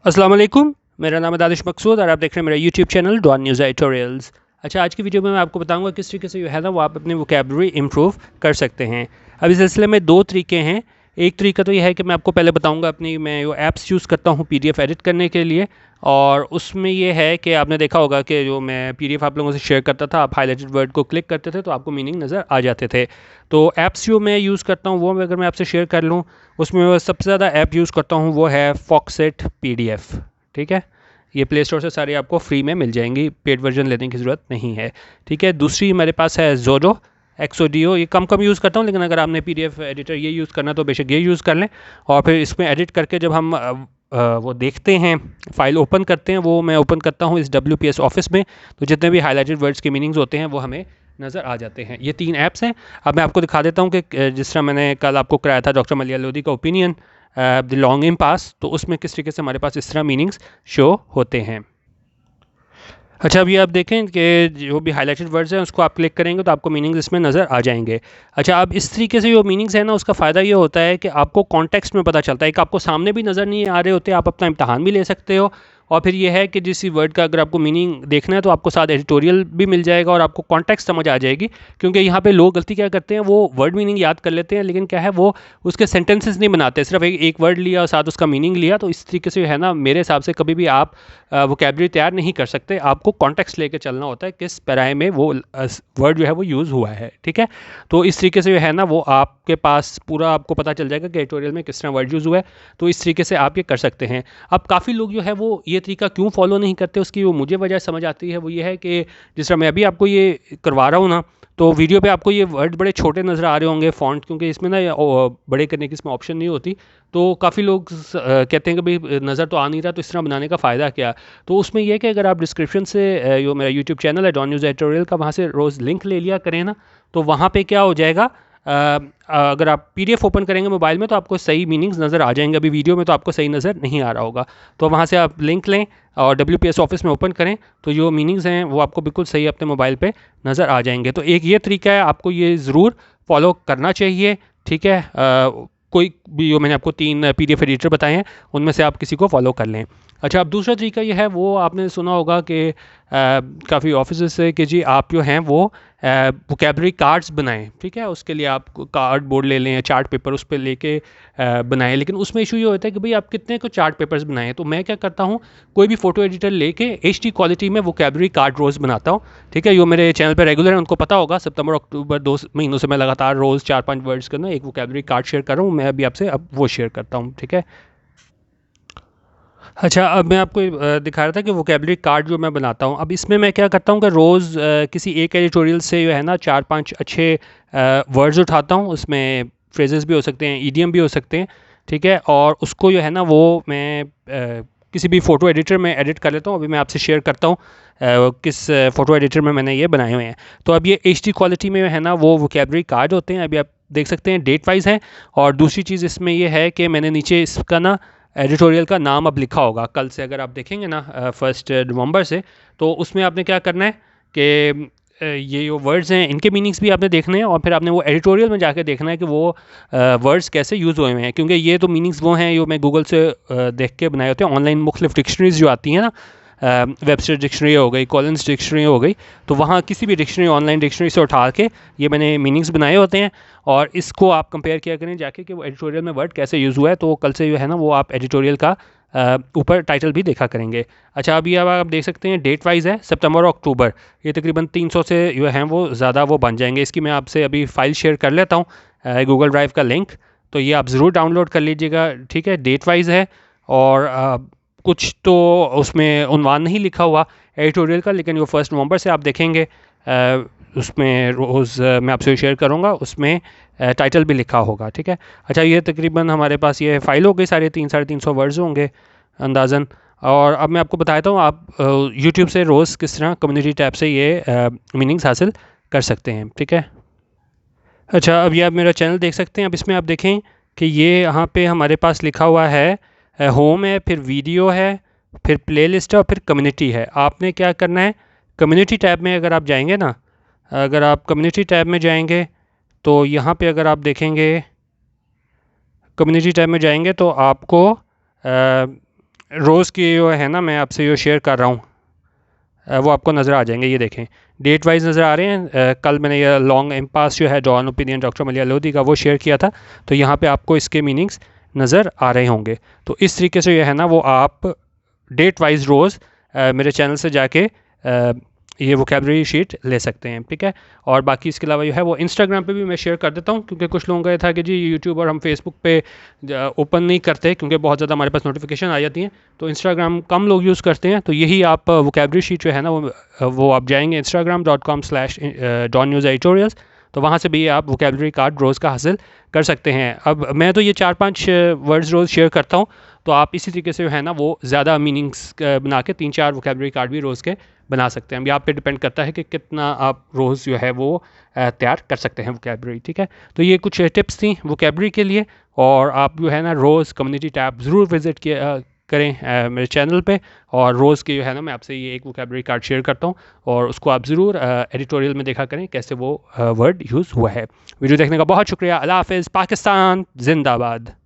अस्सलाम वालेकुम, मेरा नाम है दानिश मकसूद और आप देख रहे हैं मेरा YouTube channel Dawn news editorials. अच्छा, आज की वीडियो में मैं आपको बताऊंगा किस तरीके से जो है ना वो आप अपनी वोकैबुलरी इम्प्रूव कर सकते हैं। अब इस सिलसिले में दो तरीके हैं। एक तरीका तो यह है कि मैं आपको पहले बताऊंगा अपनी मैं जो ऐप्स यूज़ करता हूँ पीडीएफ एडिट करने के लिए, और उसमें ये है कि आपने देखा होगा कि जो मैं पीडीएफ आप लोगों से शेयर करता था, आप हाईलाइटेड वर्ड को क्लिक करते थे तो आपको मीनिंग नज़र आ जाते थे। तो ऐप्स जो मैं यूज़ करता हूँ वो अगर मैं आपसे शेयर कर लूँ, उसमें मैं सबसे ज़्यादा ऐप यूज़ करता हूँ वो है फॉक्सेट पीडीएफ। ठीक है, ये प्ले स्टोर से सारी आपको फ्री में मिल जाएंगी, पेड वर्जन लेने की ज़रूरत नहीं है। ठीक है, दूसरी हमारे पास है ज़ोडो एक्सोडियो। ये कम कम यूज़ करता हूँ, लेकिन अगर आपने पीडीएफ एडिटर ये यूज़ करना तो बेशक ये यूज़ कर लें। और फिर इसमें एडिट करके जब हम वो देखते हैं, फाइल ओपन करते हैं, वो मैं ओपन करता हूँ इस WPS ऑफिस में, तो जितने भी हाईलाइटेड वर्ड्स के मीनिंग्स होते हैं वो हमें नज़र आ जाते हैं। ये 3 ऐप्स हैं। अब मैं आपको दिखा देता हूँ कि जिस तरह मैंने कल आपको कराया था डॉक्टर मलिया लोधी का ओपिनियन द लॉन्ग इन पास, तो उसमें किस तरीके से हमारे पास इस तरह मीनिंग्स शो होते हैं। अच्छा, अभी आप देखें कि जो भी हाईलाइटेड वर्ड्स हैं उसको आप क्लिक करेंगे तो आपको मीनिंग्स इसमें नज़र आ जाएंगे। अच्छा, अब इस तरीके से जो मीनिंग्स है ना उसका फ़ायदा ये होता है कि आपको कॉन्टेक्स्ट में पता चलता है कि आपको सामने भी नज़र नहीं आ रहे होते, आप अपना इम्तहान भी ले सकते हो। और फिर ये है कि जिस वर्ड का अगर आपको मीनिंग देखना है तो आपको साथ एडिटोरियल भी मिल जाएगा और आपको कॉन्टेक्स्ट समझ आ जाएगी। क्योंकि यहाँ पे लोग गलती क्या करते हैं, वो वर्ड मीनिंग याद कर लेते हैं, लेकिन क्या है वो उसके सेंटेंसेस नहीं बनाते, सिर्फ एक वर्ड लिया और साथ उसका मीनिंग लिया। तो इस तरीके से है ना, मेरे हिसाब से कभी भी आप वोकैबुलरी तैयार नहीं कर सकते। आपको कॉन्टेक्स्ट लेके चलना होता है, किस पैराए में वो वर्ड जो है वो यूज़ हुआ है। ठीक है, तो इस तरीके से जो है ना वो आपके पास पूरा आपको पता चल जाएगा कि एडिटोरियल में किस तरह वर्ड यूज़ हुआ है। तो इस तरीके से आप ये कर सकते हैं। अब काफ़ी लोग जो है वो ये तरीका क्यों फॉलो नहीं करते, उसकी वो मुझे वजह समझ आती है। वो ये है कि जिस तरह मैं अभी आपको ये करवा रहा हूँ ना, तो वीडियो पे आपको ये वर्ड बड़े छोटे नज़र आ रहे होंगे फ़ॉन्ट, क्योंकि इसमें ना बड़े करने की इसमें ऑप्शन नहीं होती। तो काफ़ी लोग कहते हैं कि भाई नज़र तो आ नहीं रहा, तो इस तरह बनाने का फ़ायदा क्या। तो उसमें यह है कि अगर आप डिस्क्रिप्शन से जो मेरा यूट्यूब चैनल है डॉन न्यूज़ एडिटोरियल का, वहाँ से रोज़ लिंक ले लिया करें ना, तो वहाँ पे क्या हो जाएगा, अगर आप पीडीएफ ओपन करेंगे मोबाइल में तो आपको सही मीनिंग्स नज़र आ जाएंगे। अभी वीडियो में तो आपको सही नज़र नहीं आ रहा होगा, तो वहाँ से आप लिंक लें और WPS ऑफिस में ओपन करें, तो जो मीनिंग्स हैं वो आपको बिल्कुल सही अपने मोबाइल पे नज़र आ जाएंगे। तो एक ये तरीका है, आपको ये ज़रूर फॉलो करना चाहिए। ठीक है, कोई भी जो मैंने आपको 3 पीडीएफ एडिटर बताए हैं उनमें से आप किसी को फॉलो कर लें। अच्छा, अब दूसरा तरीका ये है, वो आपने सुना होगा कि काफ़ी ऑफिस से कि जी आप जो हैं वो वोकैबुलरी कार्ड्स बनाएं। ठीक है, उसके लिए आप कार्ड बोर्ड ले लें, चार्ट पेपर उस पर लेके बनाएं। लेकिन उसमें इशू ये होता है कि भाई आप कितने को चार्ट पेपर्स बनाएं। तो मैं क्या करता हूँ, कोई भी फ़ोटो एडिटर लेके HD क्वालिटी में वोकैबुलरी कार्ड रोज़ बनाता हूँ। ठीक है, जो मेरे चैनल पर रेगुलर है उनको पता होगा, सितंबर अक्टूबर 2 महीनों से मैं लगातार रोज़ 4-5 वर्ड्स का ना एक वोकैबुलरी कार्ड शेयर कर रहा हूँ। मैं अभी आपसे अब वो शेयर करता हूँ। ठीक है, अच्छा, अब मैं आपको दिखा रहा था कि वोकैबुलरी कार्ड जो मैं बनाता हूँ, अब इसमें मैं क्या करता हूँ कि रोज़ किसी एक एडिटोरियल से जो है ना 4-5 अच्छे वर्ड्स उठाता हूँ। उसमें फ्रेजेस भी हो सकते हैं, ईडियम भी हो सकते हैं। ठीक है, और उसको जो है ना वो मैं किसी भी फ़ोटो एडिटर में एडिट कर लेता हूँ। अभी मैं आपसे शेयर करता हूँ किस फ़ोटो एडिटर में मैंने ये बनाए हुए हैं। तो अब ये HD क्वालिटी में है ना वो वोकैबुलरी कार्ड होते हैं। अभी आप देख सकते हैं डेट वाइज है। और दूसरी चीज़ इसमें ये है कि मैंने नीचे इसका ना एडिटोरियल का नाम अब लिखा होगा। कल से अगर आप देखेंगे ना 1 नवंबर से, तो उसमें आपने क्या करना है कि ये जो वर्ड्स हैं इनके मीनिंग्स भी आपने देखने हैं, और फिर आपने वो एडिटोरियल में जाके देखना है कि वो वर्ड्स कैसे यूज़ हुए हैं। क्योंकि ये तो मीनिंग्स वो हैं जो मैं गूगल से देख के बनाए होते हैं। ऑनलाइन मुख्तलिफ डिक्शनरीज जो आती हैं ना, वेबस्टर डिक्शनरी हो गई, कॉलिन्स डिक्शनरी हो गई, तो वहाँ किसी भी डिक्शनरी ऑनलाइन डिक्शनरी से उठा के ये मैंने मीनिंग्स बनाए होते हैं। और इसको आप कंपेयर किया करें जाके कि वो एडिटोरियल में वर्ड कैसे यूज़ हुआ है। तो कल से जो है ना वो आप एडिटोरियल का ऊपर टाइटल भी देखा करेंगे। अच्छा, अभी अब आप देख सकते हैं डेट वाइज है सितंबर और अक्टूबर, ये तकरीबन 300 से जो हैं वो ज़्यादा वो बन जाएंगे। इसकी मैं आपसे अभी फ़ाइल शेयर कर लेता हूँ, गूगल ड्राइव का लिंक, तो ये आप ज़रूर डाउनलोड कर लीजिएगा। ठीक है, डेट वाइज है, और कुछ तो उसमें उन्वान नहीं लिखा हुआ एडिटोरियल का, लेकिन वो 1 नवंबर से आप देखेंगे उसमें रोज़ मैं आपसे शेयर करूँगा, उसमें टाइटल भी लिखा होगा। ठीक है, अच्छा, ये तकरीबन हमारे पास ये फ़ाइल हो गई, 350 वर्ड्स होंगे अंदाज़न। और अब मैं आपको बताता हूँ आप यूट्यूब से रोज़ किस तरह कम्युनिटी टैब से ये मीनिंग्स हासिल कर सकते हैं। ठीक है, अच्छा, अब ये आप मेरा चैनल देख सकते हैं। अब इसमें आप देखें कि ये यहाँ पे हमारे पास लिखा हुआ है होम है, फिर वीडियो है, फिर प्लेलिस्ट है, और फिर कम्युनिटी है। आपने क्या करना है, कम्युनिटी टैब में अगर आप जाएंगे ना, अगर आप कम्युनिटी टैब में जाएंगे तो यहाँ पे अगर आप देखेंगे, कम्युनिटी टैब में जाएंगे तो आपको रोज़ की जो है ना मैं आपसे जो शेयर कर रहा हूँ वो आपको नज़र आ जाएंगे। ये देखें डेट वाइज नज़र आ रहे हैं। कल मैंने ये लॉन्ग इम्पास जो है जॉन ओपिनियन डॉक्टर मलिया लोधी का वो शेयर किया था, तो यहाँ पे आपको इसके मीनिंग्स नज़र आ रहे होंगे। तो इस तरीके से जो है ना वो आप डेट वाइज रोज़ मेरे चैनल से जाके ये वोकेबलरी शीट ले सकते हैं, ठीक है। और बाकी इसके अलावा जो है वो इंस्टाग्राम पे भी मैं शेयर कर देता हूँ, क्योंकि कुछ लोगों का ये था कि जी यूट्यूब और हम फेसबुक पे ओपन नहीं करते क्योंकि बहुत ज़्यादा हमारे पास नोटिफिकेशन आ जाती हैं, तो इंस्टाग्राम कम लोग यूज़ करते हैं। तो यही आप वोकेबलरी शीट जो है ना वो आप जाएंगे instagram.com/DawnNewsEditorials, तो वहाँ से भी आप वोकेबलरी कार्ड रोज़ का हासिल कर सकते हैं। अब मैं तो ये 4-5 वर्ड्स रोज़ शेयर करता हूँ, तो आप इसी तरीके से जो है ना वो ज़्यादा मीनिंग्स बना के 3-4 वोकेबलरी कार्ड भी रोज़ के बना सकते हैं। ये आप पे डिपेंड करता है कि कितना आप रोज़ जो है वो तैयार कर सकते हैं वोकेबलरी, ठीक है। तो ये कुछ टिप्स थी वोकेबलरी के लिए, और आप जो है ना रोज़ कम्युनिटी टैब ज़रूर विज़िट करें मेरे चैनल पे। और रोज़ के जो है ना मैं आपसे ये एक वोकेबलरी कार्ड शेयर करता हूँ, और उसको आप ज़रूर एडिटोरियल में देखा करें कैसे वो वर्ड यूज़ हुआ है। वीडियो देखने का बहुत शुक्रिया। अल्लाह हाफ़िज़। पाकिस्तान जिंदाबाद।